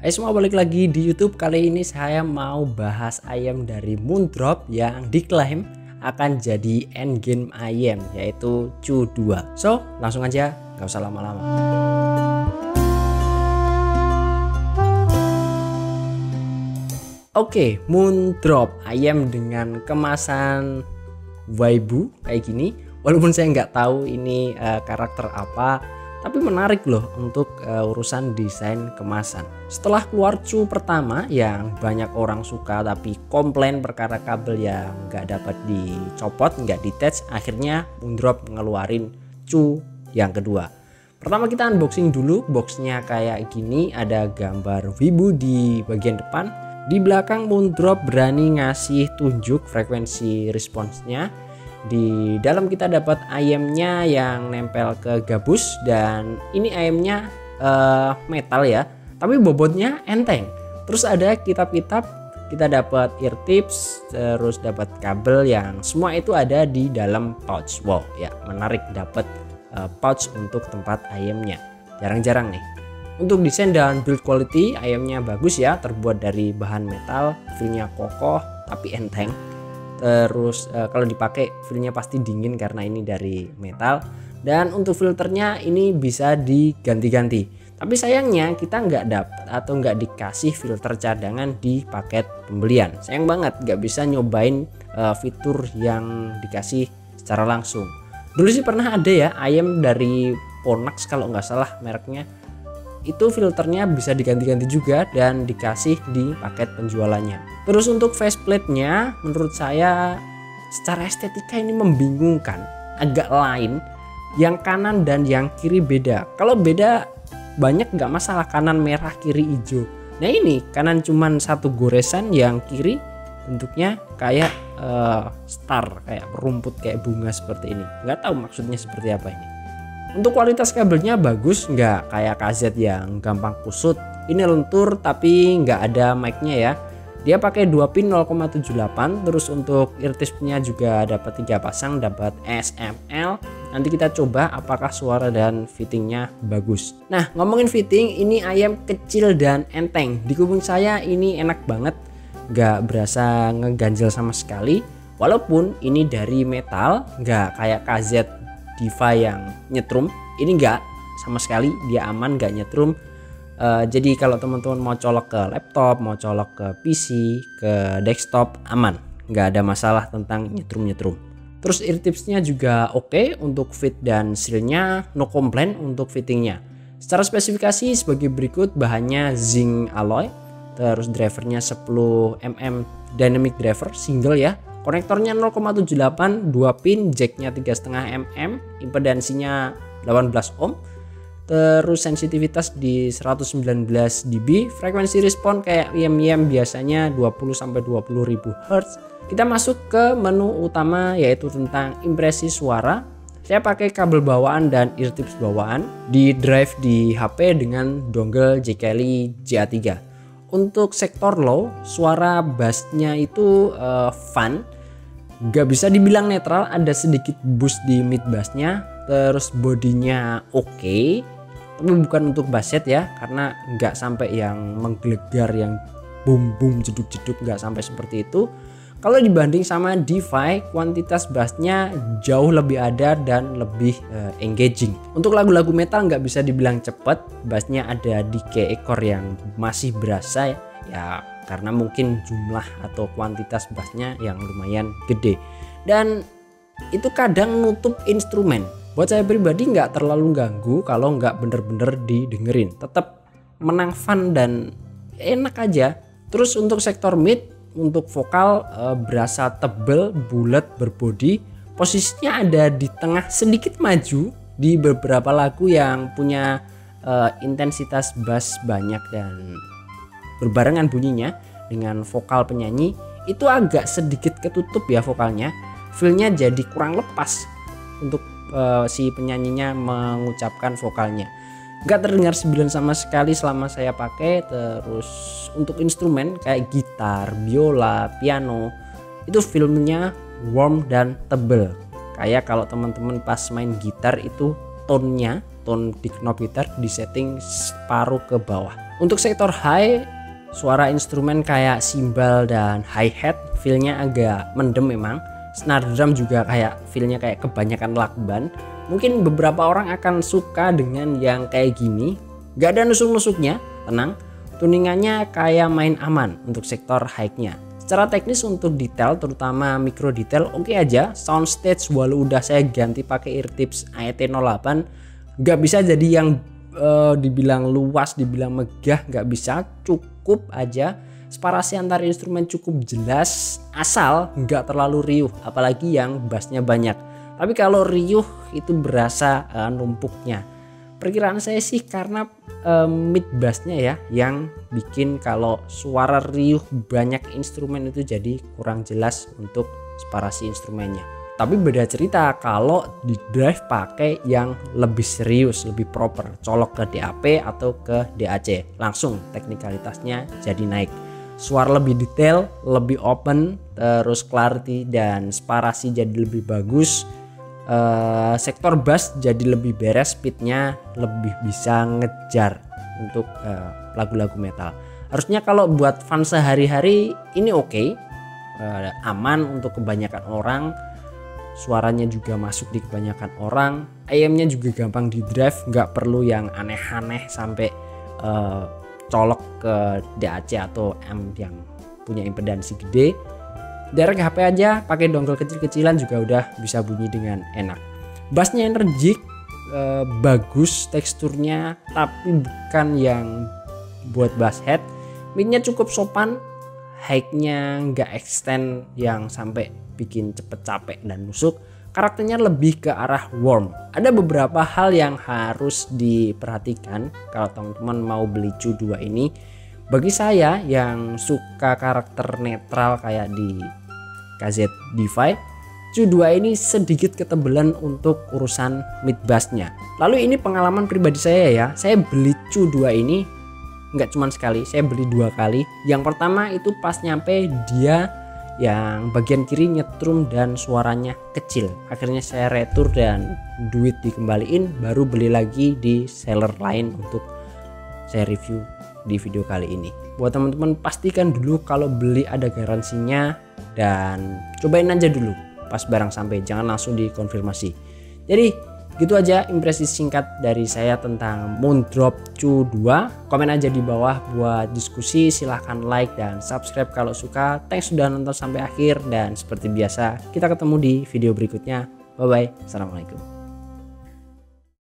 Hai semua, balik lagi di YouTube. Kali ini saya mau bahas ayam dari Moondrop yang diklaim akan jadi endgame ayam, yaitu Cu 2. So langsung aja, gak usah lama-lama. Oke, Moondrop ayam dengan kemasan waibu kayak gini. Walaupun saya nggak tahu ini karakter apa, tapi menarik loh untuk urusan desain kemasan. Setelah keluar Cu pertama yang banyak orang suka tapi komplain perkara kabel yang nggak dapat dicopot, nggak detach, akhirnya Moondrop ngeluarin Cu yang kedua. Pertama kita unboxing dulu, boxnya kayak gini, ada gambar wibu di bagian depan. Di belakang Moondrop berani ngasih tunjuk frekuensi responsnya. Di dalam kita dapat ayamnya yang nempel ke gabus, dan ini ayamnya metal ya, tapi bobotnya enteng. Terus ada kitab-kitab, kita dapat ear tips, terus dapat kabel yang semua itu ada di dalam pouch. Wow ya, menarik dapat pouch untuk tempat ayamnya. Jarang-jarang nih. Untuk desain dan build quality ayamnya bagus ya, terbuat dari bahan metal, feelnya kokoh tapi enteng. Terus kalau dipakai feelnya pasti dingin karena ini dari metal. Dan untuk filternya ini bisa diganti-ganti, tapi sayangnya kita nggak dapat atau nggak dikasih filter cadangan di paket pembelian. Sayang banget nggak bisa nyobain fitur yang dikasih secara langsung. Dulu sih pernah ada ya ayam dari Ponax kalau nggak salah mereknya, itu filternya bisa diganti-ganti juga dan dikasih di paket penjualannya. Terus untuk faceplate-nya menurut saya secara estetika ini membingungkan, agak lain. Yang kanan dan yang kiri beda. Kalau beda banyak nggak masalah, kanan merah kiri hijau. Nah ini kanan cuman satu goresan, yang kiri bentuknya kayak star, kayak rumput, kayak bunga seperti ini. Nggak tahu maksudnya seperti apa ini. Untuk kualitas kabelnya bagus, nggak kayak KZ yang gampang kusut. Ini lentur tapi nggak ada mic-nya ya. Dia pakai 2 pin 0,78. Terus untuk ear tips-nya juga dapat 3 pasang, dapat SML. Nanti kita coba apakah suara dan fittingnya bagus. Nah, ngomongin fitting, ini ayam kecil dan enteng. Di kuping saya ini enak banget, nggak berasa ngeganjel sama sekali. Walaupun ini dari metal, nggak kayak KZ Diva yang nyetrum, ini enggak sama sekali, dia aman, enggak nyetrum. Jadi kalau teman-teman mau colok ke laptop, mau colok ke PC, ke desktop, aman, enggak ada masalah tentang nyetrum-nyetrum. Terus ear tipsnya juga oke untuk fit dan sealnya, no complaint untuk fittingnya. Secara spesifikasi sebagai berikut, bahannya zinc alloy, terus drivernya 10 mm dynamic driver single ya. Konektornya 0,78, 2 pin, jacknya 3,5 mm, impedansinya 18 ohm. Terus sensitivitas di 119 dB, frekuensi respon kayak IM-IM biasanya 20-20 ribu Hz. Kita masuk ke menu utama, yaitu tentang impresi suara. Saya pakai kabel bawaan dan ear tips bawaan, di drive di HP dengan dongle JKL JA3. Untuk sektor low, suara bassnya itu fun. Gak bisa dibilang netral, ada sedikit boost di mid bassnya. Terus bodinya oke, tapi bukan untuk bass set ya, karena gak sampai yang menggelegar, yang boom boom jeduk jeduk, gak sampai seperti itu. Kalau dibanding sama Defy, kuantitas bassnya jauh lebih ada dan lebih engaging. Untuk lagu-lagu metal nggak bisa dibilang cepet, bassnya ada di ekor yang masih berasa ya, karena mungkin jumlah atau kuantitas bassnya yang lumayan gede. Dan itu kadang nutup instrumen. Buat saya pribadi nggak terlalu ganggu kalau nggak bener-bener didengerin. Tetap menang fun dan enak aja. Terus untuk sektor mid, untuk vokal berasa tebel, bulat, berbodi. Posisinya ada di tengah, sedikit maju di beberapa lagu yang punya intensitas bass banyak dan berbarengan bunyinya dengan vokal penyanyi. Itu agak sedikit ketutup ya vokalnya, feelnya jadi kurang lepas untuk si penyanyinya mengucapkan vokalnya. Gak terdengar sembilan sama sekali selama saya pakai. Terus untuk instrumen kayak gitar, biola, piano, itu feelnya warm dan tebel. Kayak kalau teman-teman pas main gitar itu tone di knob gitar disetting separuh ke bawah. Untuk sektor high, suara instrumen kayak cymbal dan hi-hat feelnya agak mendem memang. Snare drum juga kayak feelnya kayak kebanyakan lakban. Mungkin beberapa orang akan suka dengan yang kayak gini, gak ada nusuk-nusuknya, tenang. Tuningannya kayak main aman untuk sektor high-nya. Secara teknis untuk detail, terutama mikro detail, oke aja. Soundstage walau udah saya ganti pakai eartips AET08, gak bisa jadi yang dibilang luas, dibilang megah, gak bisa. Cukup aja separasi antar instrumen cukup jelas, asal nggak terlalu riuh, apalagi yang bassnya banyak. Tapi kalau riuh itu berasa numpuknya. Perkiraan saya sih karena mid bassnya ya yang bikin kalau suara riuh banyak instrumen itu jadi kurang jelas untuk separasi instrumennya. Tapi beda cerita kalau di drive pakai yang lebih serius, lebih proper, colok ke DAP atau ke DAC, langsung teknikalitasnya jadi naik. Suara lebih detail, lebih open, terus clarity dan separasi jadi lebih bagus. Sektor bass jadi lebih beres, speednya lebih bisa ngejar untuk lagu-lagu metal. Harusnya kalau buat fans sehari-hari ini oke, aman untuk kebanyakan orang. Suaranya juga masuk di kebanyakan orang, AM-nya juga gampang di drive, nggak perlu yang aneh-aneh sampai colok ke DAC atau M yang punya impedansi gede. Direct HP aja pakai dongle kecil-kecilan juga udah bisa bunyi dengan enak. Bassnya energik, bagus teksturnya, tapi bukan yang buat bass head. Midnya cukup sopan, high-nya nggak extend yang sampai bikin cepet capek dan nusuk. Karakternya lebih ke arah warm. Ada beberapa hal yang harus diperhatikan kalau teman-teman mau beli Cu2 ini. Bagi saya yang suka karakter netral kayak di KZ DeFi, Cu2 ini sedikit ketebelan untuk urusan mid bassnya. Lalu ini pengalaman pribadi saya ya, saya beli Cu2 ini nggak cuma sekali, saya beli 2 kali. Yang pertama itu pas nyampe dia yang bagian kiri nyetrum dan suaranya kecil. Akhirnya saya retur dan duit dikembaliin, baru beli lagi di seller lain untuk saya review di video kali ini. Buat teman-teman pastikan dulu kalau beli ada garansinya dan cobain aja dulu pas barang sampai, jangan langsung dikonfirmasi. Jadi gitu aja impresi singkat dari saya tentang Moondrop Cu2. Komen aja di bawah buat diskusi, silahkan like dan subscribe kalau suka. Thanks sudah nonton sampai akhir dan seperti biasa kita ketemu di video berikutnya. Bye bye, assalamualaikum.